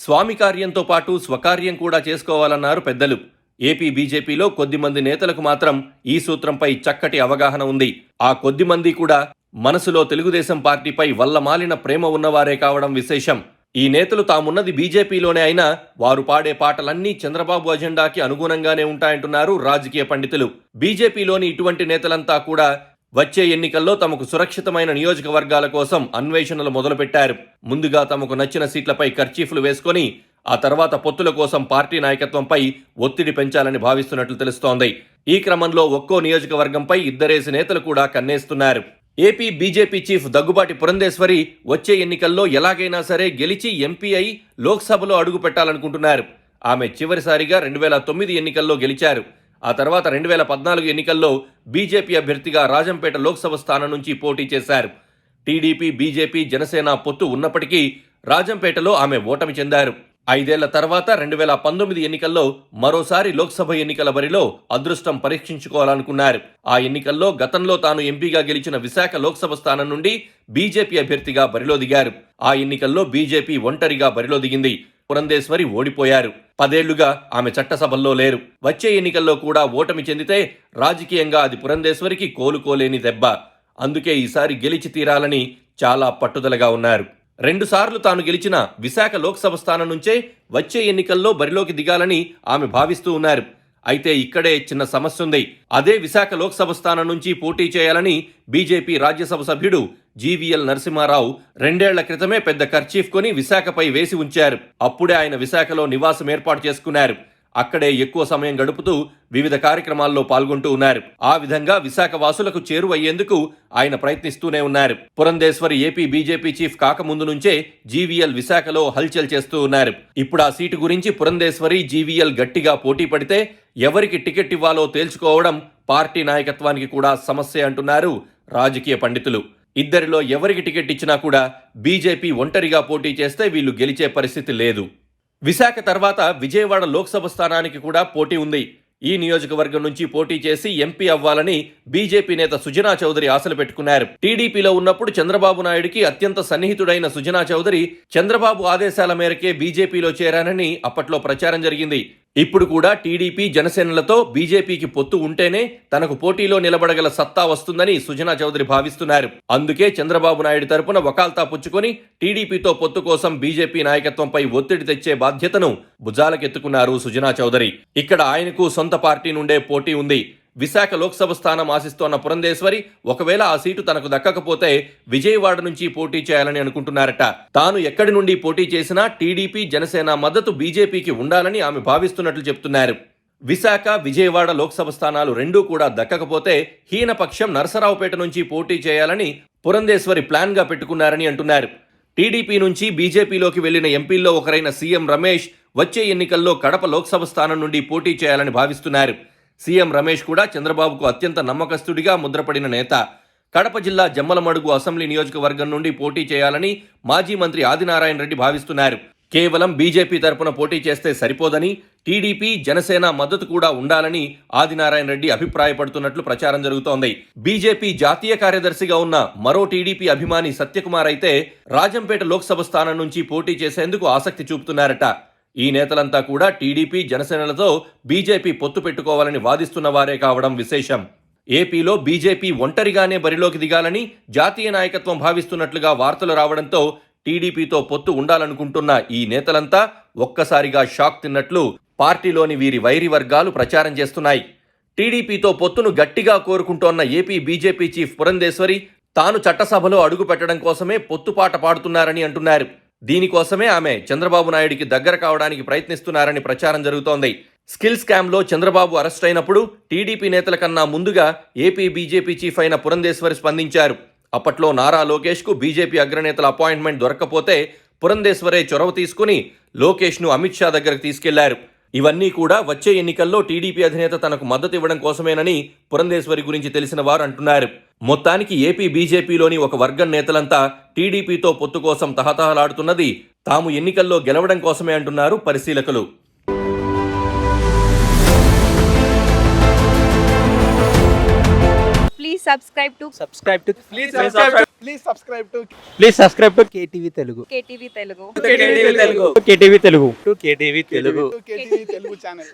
స్వామి కార్యంతో పాటు స్వకార్యం కూడా చేసుకోవాలన్నారు పెద్దలు. ఏపీ బీజేపీలో కొద్దిమంది నేతలకు మాత్రం ఈ సూత్రంపై చక్కటి అవగాహన ఉంది. ఆ కొద్దిమంది కూడా మనసులో తెలుగుదేశం పార్టీపై వల్లమాలిన ప్రేమ ఉన్నవారే కావడం విశేషం. ఈ నేతలు తామున్నది బీజేపీలోనే అయినా వారు పాడే పాటలన్నీ చంద్రబాబు అజెండాకి అనుగుణంగానే ఉంటాయంటున్నారు రాజకీయ పండితులు. బీజేపీలోని ఇటువంటి నేతలంతా కూడా వచ్చే ఎన్నికల్లో తమకు సురక్షితమైన నియోజకవర్గాల కోసం అన్వేషణలు మొదలుపెట్టారు. ముందుగా తమకు నచ్చిన సీట్లపై కర్చీఫ్లు వేసుకొని ఆ తర్వాత పొత్తుల కోసం పార్టీ నాయకత్వంపై ఒత్తిడి పెంచాలని భావిస్తున్నట్లు తెలుస్తోంది. ఈ క్రమంలో ఒక్కో నియోజకవర్గంపై ఇద్దరేసి నేతలు కూడా కన్నేస్తున్నారు. AP BJP chief Daggubati Purandeswari వచ్చే ఎన్నికల్లో ఎలాగైనా సరే గెలిచి ఎంపీ అయి లోక్సభలో అడుగు పెట్టాలనుకుంటున్నారు. ఆమె చివరిసారిగా 2009 ఎన్నికల్లో గెలిచారు. ఆ తర్వాత 2014 ఎన్నికల్లో బీజేపీ అభ్యర్థిగా రాజంపేట లోక్సభ స్థానం నుంచి పోటీ చేశారు. టీడీపీ, బీజేపీ, జనసేన పొత్తు ఉన్నప్పటికీ రాజంపేటలో ఆమె ఓటమి చెందారు. 5 ఏళ్ల తర్వాత 2019 ఎన్నికల్లో మరోసారి లోక్సభ ఎన్నికల బరిలో అదృష్టం పరీక్షించుకోవాలనుకున్నారు. ఆ ఎన్నికల్లో గతంలో తాను ఎంపీగా గెలిచిన విశాఖ లోక్సభ స్థానం నుండి బీజేపీ అభ్యర్థిగా బరిలో దిగారు. ఆ ఎన్నికల్లో బీజేపీ ఒంటరిగా బరిలో దిగింది. పురంధేశ్వరి ఓడిపోయారు. 10 ఏళ్లుగా ఆమె చట్టసభల్లో లేరు. వచ్చే ఎన్నికల్లో కూడా ఓటమి చెందితే రాజకీయంగా అది పురంధేశ్వరికి కోలుకోలేని దెబ్బ. అందుకే ఈసారి గెలిచి తీరాలని చాలా పట్టుదలగా ఉన్నారు. 2 సార్లు తాను గెలిచిన విశాఖ లోక్సభ స్థానం నుంచే వచ్చే ఎన్నికల్లో బరిలోకి దిగాలని ఆమె భావిస్తూ ఉన్నారు. అయితే ఇక్కడే చిన్న సమస్య ఉంది. అదే విశాఖ లోక్సభ స్థానం నుంచి పోటీ చేయాలని బీజేపీ రాజ్యసభ సభ్యుడు జీవీఎల్ నరసింహారావు 2 ఏళ్ల క్రితమే పెద్ద కర్చీఫ్ కొని విశాఖపై వేసి ఉంచారు. అప్పుడే ఆయన విశాఖలో నివాసం ఏర్పాటు చేసుకున్నారు. అక్కడే ఎక్కువ సమయం గడుపుతూ వివిధ కార్యక్రమాల్లో పాల్గొంటూ ఉన్నారు. ఆ విధంగా విశాఖ వాసులకు చేరువయ్యేందుకు ఆయన ప్రయత్నిస్తూనే ఉన్నారు. పురంధేశ్వరి ఏపీ బీజేపీ చీఫ్ కాకముందు నుంచే జీవీఎల్ విశాఖలో హల్చల్ చేస్తూ ఉన్నారు. ఇప్పుడు ఆ సీటు గురించి పురంధేశ్వరి, జీవీఎల్ గట్టిగా పోటీ పడితే ఎవరికి టికెట్ ఇవ్వాలో తేల్చుకోవడం పార్టీ నాయకత్వానికి కూడా సమస్య అంటున్నారు రాజకీయ పండితులు. ఇద్దరిలో ఎవరికి టికెట్ ఇచ్చినా కూడా బీజేపీ ఒంటరిగా పోటీ చేస్తే వీళ్ళు గెలిచే పరిస్థితి లేదు. విశాఖ తర్వాత విజయవాడ లోక్సభ స్థానానికి కూడా పోటీ ఉంది. ఈ నియోజకవర్గం నుంచి పోటీ చేసి ఎంపీ అవ్వాలని బీజేపీ నేత సుజనా చౌదరి ఆశలు పెట్టుకున్నారు. టీడీపీలో ఉన్నప్పుడు చంద్రబాబు నాయుడికి అత్యంత సన్నిహితుడైన సుజనా చౌదరి చంద్రబాబు ఆదేశాల మేరకే బీజేపీలో చేరానని అప్పట్లో ప్రచారం జరిగింది. ఇప్పుడు కూడా టీడీపీ, జనసేనలతో బీజేపీకి పొత్తు ఉంటేనే తనకు పోటీలో నిలబడగల సత్తా వస్తుందని సుజనా చౌదరి భావిస్తున్నారు. అందుకే చంద్రబాబు నాయుడు తరపున వకాల్తా పుచ్చుకొని టీడీపీతో పొత్తు కోసం బీజేపీ నాయకత్వంపై ఒత్తిడి తెచ్చే బాధ్యతను భుజాలకెత్తుకున్నారు సుజనా చౌదరి. ఇక్కడ ఆయనకు సొంత పార్టీ నుండే పోటీ ఉంది. విశాఖ లోక్సభ స్థానం ఆశిస్తోన్న పురంధేశ్వరి ఒకవేళ ఆ సీటు తనకు దక్కకపోతే విజయవాడ నుంచి పోటీ చేయాలని అనుకుంటున్నారట. తాను ఎక్కడి నుండి పోటీ చేసినా టీడీపీ, జనసేన మద్దతు బీజేపీకి ఉండాలని ఆమె భావిస్తున్నట్లు చెప్తున్నారు. విశాఖ, విజయవాడ లోక్సభ స్థానాలు రెండూ కూడా దక్కకపోతే హీనపక్షం నరసరావుపేట నుంచి పోటీ చేయాలని పురంధేశ్వరి ప్లాన్ గా పెట్టుకున్నారని అంటున్నారు. టీడీపీ నుంచి బీజేపీలోకి వెళ్లిన ఎంపీల్లో ఒకరైన సీఎం రమేష్ వచ్చే ఎన్నికల్లో కడప లోక్సభ స్థానం నుండి పోటీ చేయాలని భావిస్తున్నారు. సీఎం రమేష్ కూడా చంద్రబాబుకు అత్యంత నమ్మకస్తుడిగా ముద్రపడిన నేత. కడప జిల్లా జమ్మలమడుగు అసెంబ్లీ నియోజకవర్గం నుండి పోటీ చేయాలని మాజీ మంత్రి ఆదినారాయణ రెడ్డి భావిస్తున్నారు. కేవలం బీజేపీ తరపున పోటీ చేస్తే సరిపోదని టీడీపీ, జనసేన మద్దతు కూడా ఉండాలని ఆదినారాయణ రెడ్డి అభిప్రాయపడుతున్నట్లు ప్రచారం జరుగుతోంది. బీజేపీ జాతీయ కార్యదర్శిగా ఉన్న మరో టీడీపీ అభిమాని సత్యకుమార్ అయితే రాజంపేట లోక్సభ స్థానం నుంచి పోటీ చేసేందుకు ఆసక్తి చూపుతున్నారట. ఈ నేతలంతా కూడా టీడీపీ, జనసేనలతో బీజేపీ పొత్తు పెట్టుకోవాలని వాదిస్తున్న వారే కావడం విశేషం. ఏపీలో బీజేపీ ఒంటరిగానే బరిలోకి దిగాలని జాతీయ నాయకత్వం భావిస్తున్నట్లుగా వార్తలు రావడంతో టీడీపీతో పొత్తు ఉండాలనుకుంటున్న ఈ నేతలంతా ఒక్కసారిగా షాక్ తిన్నట్లు పార్టీలోని వీరి వైరి వర్గాలు ప్రచారం చేస్తున్నాయి. టీడీపీతో పొత్తును గట్టిగా కోరుకుంటోన్న ఏపీ బీజేపీ చీఫ్ పురంధేశ్వరి తాను చట్టసభలో అడుగు పెట్టడం కోసమే పొత్తుపాట పాడుతున్నారని అంటున్నారు. దీనికోసమే ఆమె చంద్రబాబు నాయుడికి దగ్గర కావడానికి ప్రయత్నిస్తున్నారని ప్రచారం జరుగుతోంది. స్కిల్ స్కామ్లో చంద్రబాబు అరెస్ట్ అయినప్పుడు టీడీపీ నేతల కన్నా ముందుగా ఏపీ బీజేపీ చీఫ్ అయిన పురంధేశ్వరి స్పందించారు. అప్పట్లో నారా లోకేష్కు బీజేపీ అగ్రనేతల అపాయింట్మెంట్ దొరక్కపోతే పురంధేశ్వరే చొరవ తీసుకుని లోకేష్ను అమిత్ షా దగ్గరకు తీసుకెళ్లారు. ఇవన్నీ కూడా వచ్చే ఎన్నికల్లో టీడీపీ అధినేత తనకు మద్దతు ఇవ్వడం కోసమేనని పురంధేశ్వరి గురించి తెలిసిన వారు అంటున్నారు. మొత్తానికి ఏపీ బీజేపీలోని ఒక వర్గం నేతలంతా టీడీపీతో పొత్తు కోసం తహతహలాడుతున్నది తాము ఎన్నికల్లో గెలవడం కోసమే అంటున్నారు పరిశీలకులు. Please subscribe to Please subscribe to KTV Telugu. KTV Telugu. KTV Telugu. KTV Telugu channel.